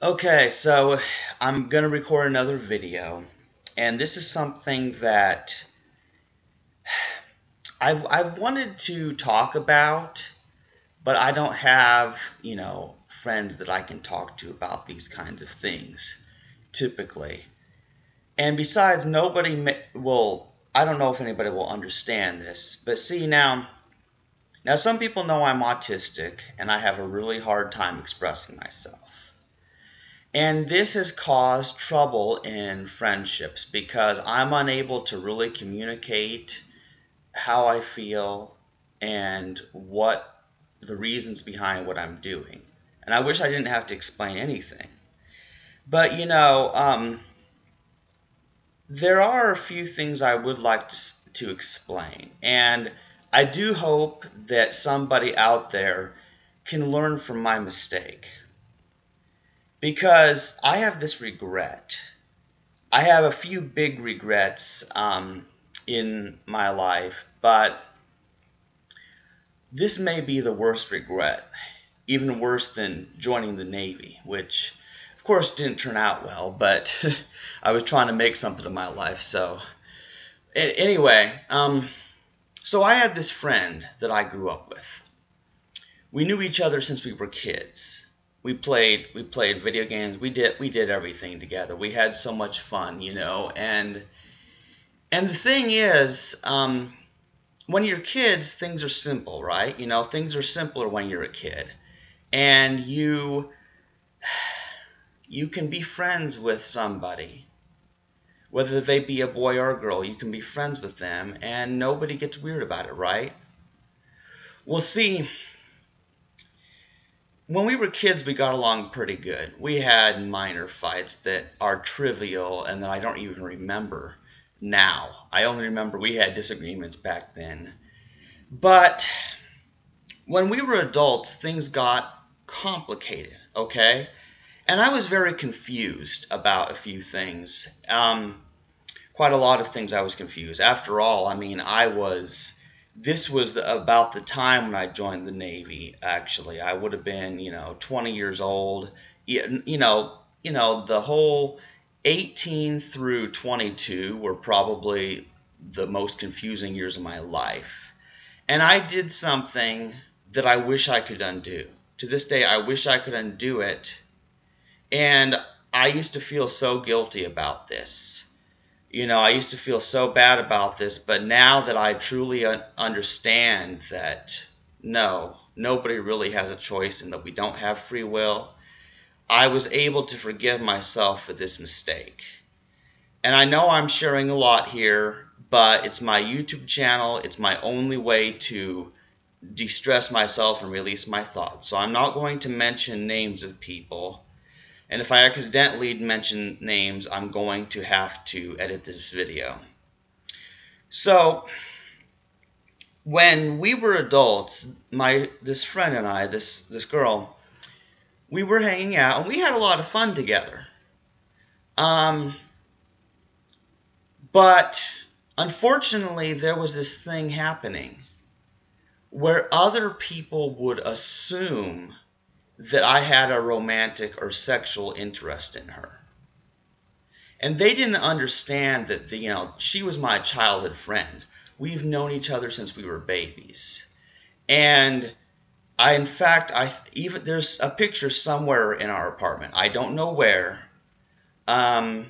Okay, so I'm gonna record another video, and this is something that I've wanted to talk about, but I don't have, friends that I can talk to about these kinds of things typically. And besides, I don't know if anybody will understand this, but see now some people know I'm autistic and I have a really hard time expressing myself. And this has caused trouble in friendships because I'm unable to really communicate how I feel and what the reasons behind what I'm doing. And I wish I didn't have to explain anything. But there are a few things I would like to explain. And I do hope that somebody out there can learn from my mistake. Because I have this regret. I have a few big regrets in my life, but this may be the worst regret, even worse than joining the Navy, which of course didn't turn out well, but I was trying to make something of my life. So anyway, so I had this friend that I grew up with. We knew each other since we were kids. We played video games. We did everything together. We had so much fun, And the thing is, when you're kids, things are simple, right? Things are simpler when you're a kid, and you can be friends with somebody, whether they be a boy or a girl. You can be friends with them, and nobody gets weird about it, right? Well, see, when we were kids, we got along pretty good. We had minor fights that are trivial and that I don't even remember now. I only remember we had disagreements back then. But when we were adults, things got complicated, okay? And I was very confused about a few things. Quite a lot of things I was confused. After all, this was about the time when I joined the Navy, actually. I would have been, 20 years old. The whole 18 through 22 were probably the most confusing years of my life. And I did something that I wish I could undo. To this day, I wish I could undo it. And I used to feel so guilty about this. I used to feel so bad about this, but now that I truly understand that no, nobody really has a choice and that we don't have free will, I was able to forgive myself for this mistake. And I know I'm sharing a lot here, but it's my YouTube channel. It's my only way to de-stress myself and release my thoughts. So I'm not going to mention names of people. And if I accidentally mention names, I'm going to have to edit this video. So when we were adults, this friend and I, this girl, we were hanging out and we had a lot of fun together. But unfortunately, there was this thing happening where other people would assume that I had a romantic or sexual interest in her. And they didn't understand that, she was my childhood friend. We've known each other since we were babies. And there's a picture somewhere in our apartment, I don't know where, of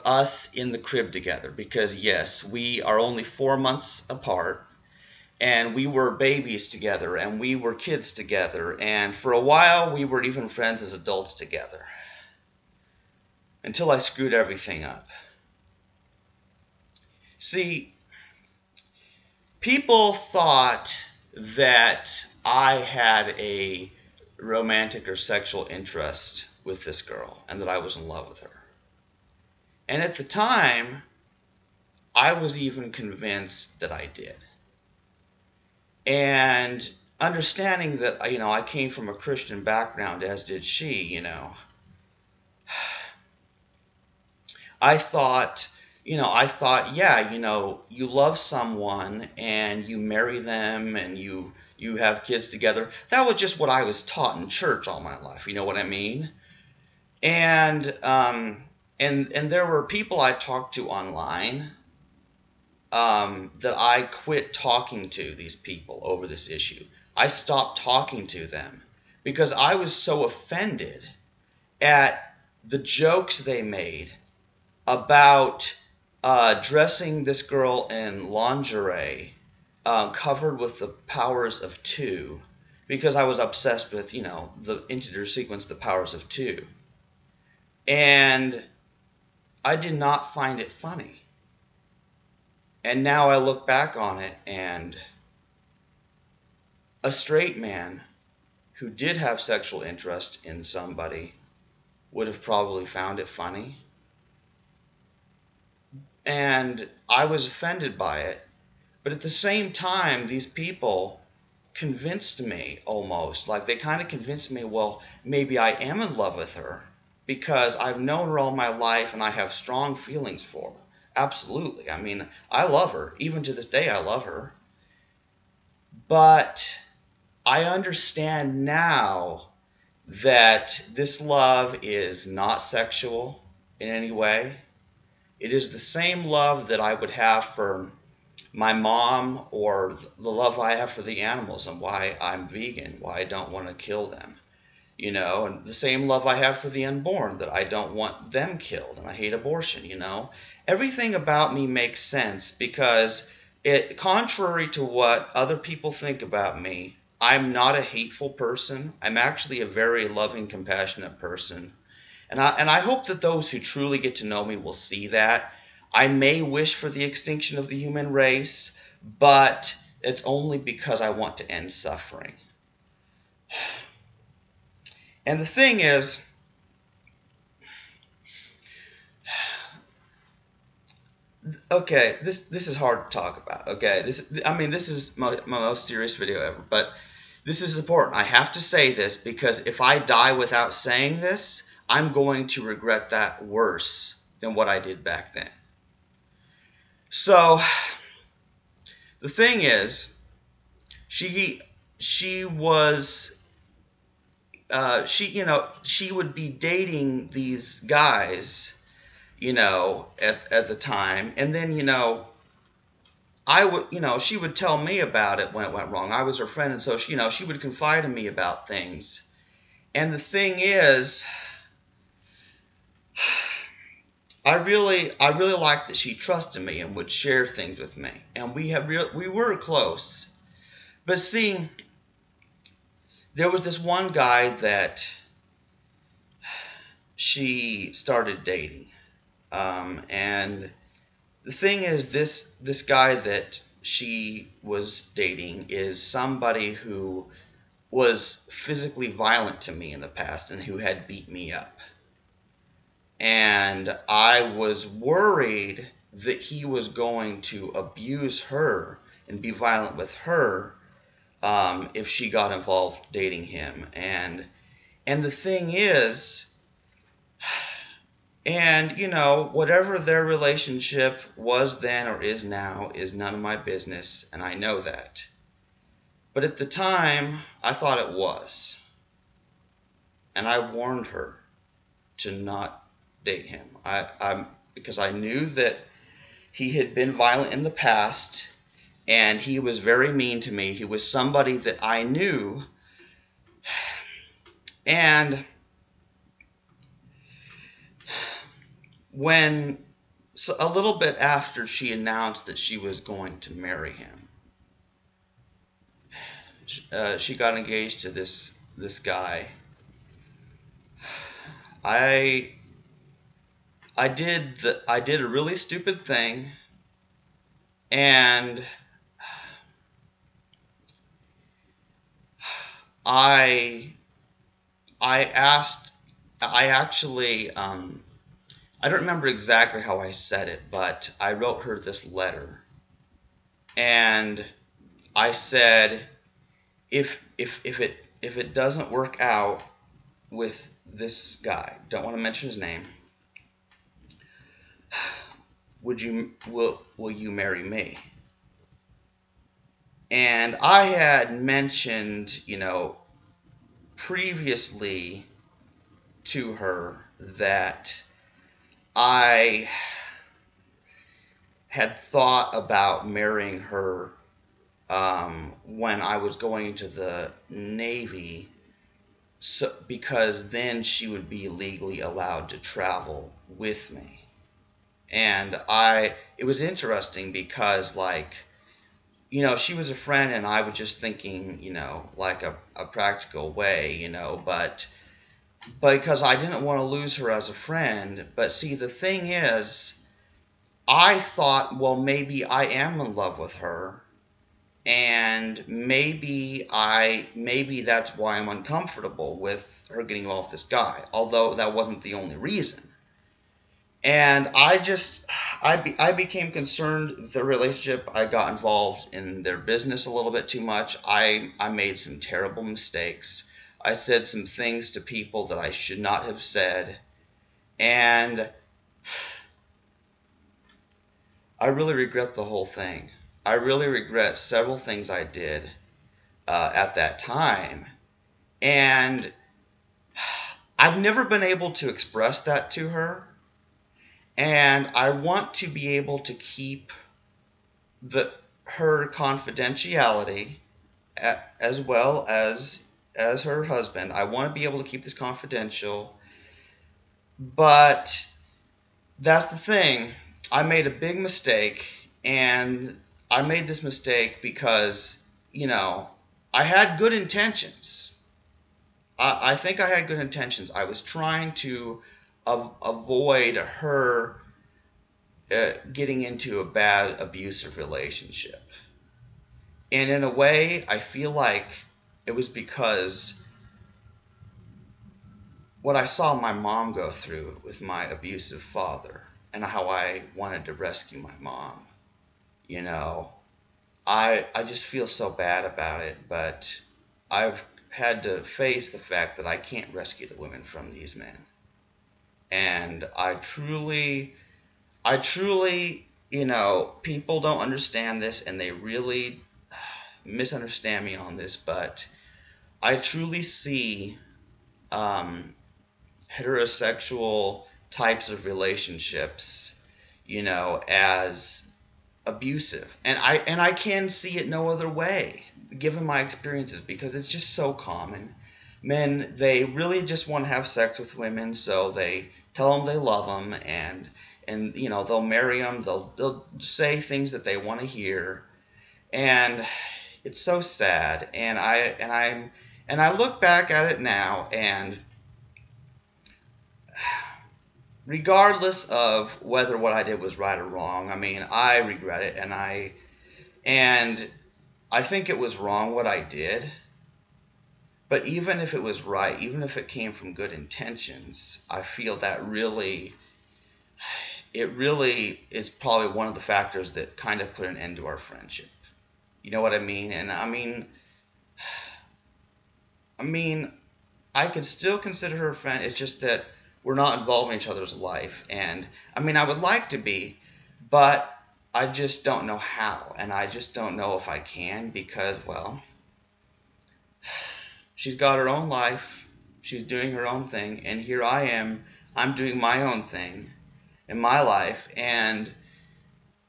us in the crib together. Because yes, we are only 4 months apart. And we were babies together, and we were kids together, and for a while we were even friends as adults together. Until I screwed everything up. See, people thought that I had a romantic or sexual interest with this girl, and that I was in love with her. And at the time, I was even convinced that I did. And understanding that, I came from a Christian background, as did she, I thought, yeah, you love someone and you marry them and you you have kids together. That was just what I was taught in church all my life. You know what I mean? And there were people I talked to online that I quit talking to these people over this issue. I stopped talking to them because I was so offended at the jokes they made about dressing this girl in lingerie covered with the powers of two, because I was obsessed with, the integer sequence, the powers of two. And I did not find it funny. And now I look back on it, and a straight man who did have sexual interest in somebody would have probably found it funny. And I was offended by it. But at the same time, these people convinced me almost, like they kind of convinced me, well, maybe I am in love with her because I've known her all my life and I have strong feelings for her. Absolutely. I mean, I love her. Even to this day, I love her. But I understand now that this love is not sexual in any way. It is the same love that I would have for my mom, or the love I have for the animals and why I'm vegan, why I don't want to kill them. And the same love I have for the unborn, that I don't want them killed and I hate abortion, Everything about me makes sense because contrary to what other people think about me, I'm not a hateful person. I'm actually a very loving, compassionate person. And I hope that those who truly get to know me will see that. I may wish for the extinction of the human race, but it's only because I want to end suffering. And the thing is, okay, this is hard to talk about. Okay, this is my most serious video ever, but this is important. I have to say this because if I die without saying this, I'm going to regret that worse than what I did back then. So the thing is, she would be dating these guys, at the time, and then she would tell me about it when it went wrong. I was her friend, and so she would confide in me about things. And the thing is, I really liked that she trusted me and would share things with me, and we were close. But see, there was this one guy that she started dating, and the thing is, this guy that she was dating is somebody who was physically violent to me in the past and who had beat me up. And I was worried that he was going to abuse her and be violent with her if she got involved dating him. And the thing is, whatever their relationship was then or is now is none of my business, and I know that. But at the time, I thought it was. And I warned her to not date him. Because I knew that he had been violent in the past, and he was very mean to me. He was somebody that I knew. And a little bit after she announced that she was going to marry him, she got engaged to this guy. I did a really stupid thing, and I don't remember exactly how I said it, but I wrote her this letter, and I said, if it doesn't work out with this guy, don't want to mention his name, will you marry me? And I had mentioned, previously to her that I had thought about marrying her when I was going into the Navy, because then she would be legally allowed to travel with me. And it was interesting because, like, she was a friend, and I was just thinking, like a practical way, but because I didn't want to lose her as a friend. But see, the thing is, I thought, well, maybe I am in love with her, and maybe that's why I'm uncomfortable with her getting involved with this guy, although that wasn't the only reason. And I became concerned with the relationship. I got involved in their business a little bit too much. I made some terrible mistakes. I said some things to people that I should not have said. And I really regret the whole thing. I really regret several things I did at that time. And I've never been able to express that to her. And I want to be able to keep her confidentiality, as well as her husband. I want to be able to keep this confidential. But that's the thing. I made a big mistake, and I made this mistake because, I had good intentions. I think I had good intentions. I was trying to avoid her getting into a bad abusive relationship. And in a way, I feel like it was because what I saw my mom go through with my abusive father, and how I wanted to rescue my mom. I just feel so bad about it, but I've had to face the fact that I can't rescue the women from these men. And I truly, people don't understand this, and they really misunderstand me on this, but I truly see heterosexual types of relationships, as abusive. And I can see it no other way, given my experiences, because it's just so common. Men, they really just want to have sex with women, so they tell them they love them, and they'll marry them. They'll say things that they want to hear, and it's so sad. And I look back at it now, and regardless of whether what I did was right or wrong, I regret it, and I think it was wrong what I did. But even if it was right, even if it came from good intentions, I feel that it really is probably one of the factors that kind of put an end to our friendship. You know what I mean? And I could still consider her a friend. It's just that we're not involved in each other's life. And I would like to be, but I just don't know how. And I just don't know if I can, because, well, she's got her own life. She's doing her own thing. And here I am. I'm doing my own thing in my life. And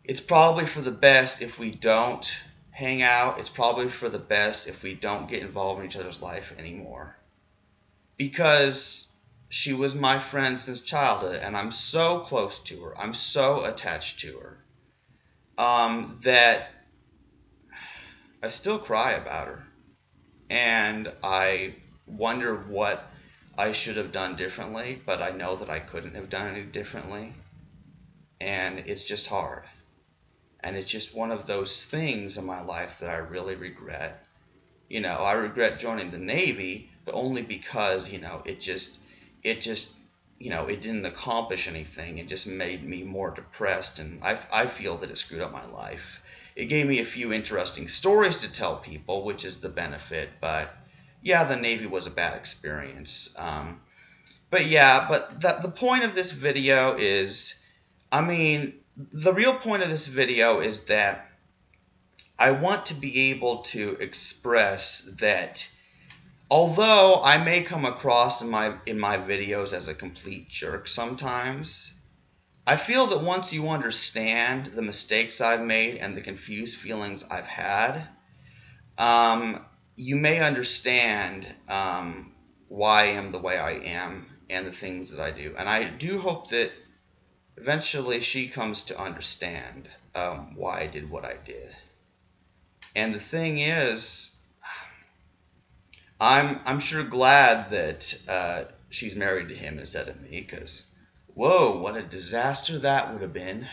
it's probably for the best if we don't hang out. It's probably for the best if we don't get involved in each other's life anymore. Because she was my friend since childhood, and I'm so close to her. I'm so attached to her that I still cry about her. And I wonder what I should have done differently, but I know that I couldn't have done it differently. And it's just hard. And it's just one of those things in my life that I really regret. I regret joining the Navy, but only because, it didn't accomplish anything. It just made me more depressed, and I feel that it screwed up my life. It gave me a few interesting stories to tell people, which is the benefit, but yeah, the Navy was a bad experience. But the point of this video is, the real point of this video is that I want to be able to express that although I may come across in my videos as a complete jerk sometimes, I feel that once you understand the mistakes I've made and the confused feelings I've had, you may understand why I am the way I am and the things that I do. And I do hope that eventually she comes to understand why I did what I did. And the thing is, I'm sure glad that she's married to him instead of me, because whoa, what a disaster that would have been,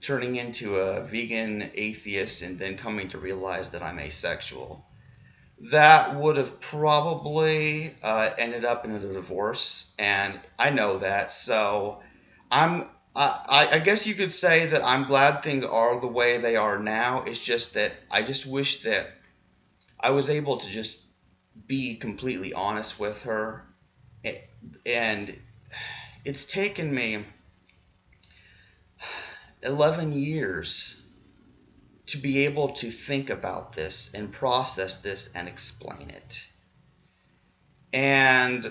turning into a vegan atheist and then coming to realize that I'm asexual. That would have probably ended up in a divorce, and I know that. So I guess you could say that I'm glad things are the way they are now. It's just that I just wish that I was able to just be completely honest with her. And it's taken me 11 years to be able to think about this and process this and explain it. And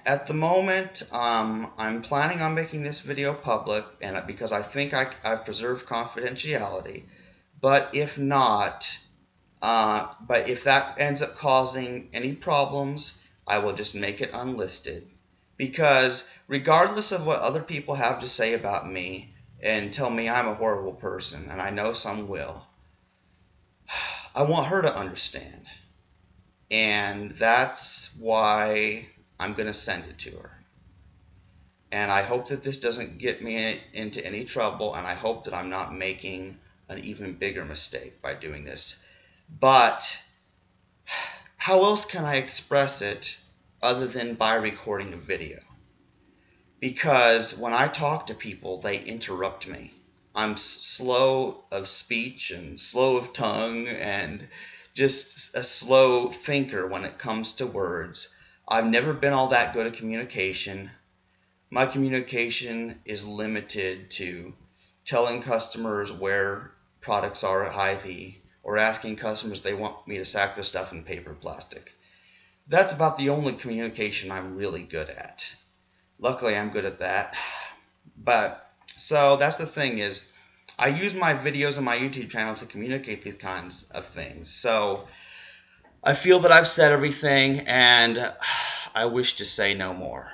at the moment, I'm planning on making this video public, and because I think I've preserved confidentiality. But if not, but if that ends up causing any problems, I will just make it unlisted. Because regardless of what other people have to say about me and tell me I'm a horrible person, and I know some will, I want her to understand. And that's why I'm going to send it to her. And I hope that this doesn't get me into any trouble, and I hope that I'm not making an even bigger mistake by doing this. But how else can I express it other than by recording a video? Because when I talk to people, they interrupt me. I'm slow of speech and slow of tongue and just a slow thinker when it comes to words. I've never been all that good at communication. My communication is limited to telling customers where products are at Hy-Vee, or asking customers if they want me to sack their stuff in paper or plastic. That's about the only communication I'm really good at. Luckily, I'm good at that. But, so that's the thing is, I use my videos on my YouTube channel to communicate these kinds of things. So, I feel that I've said everything, and I wish to say no more.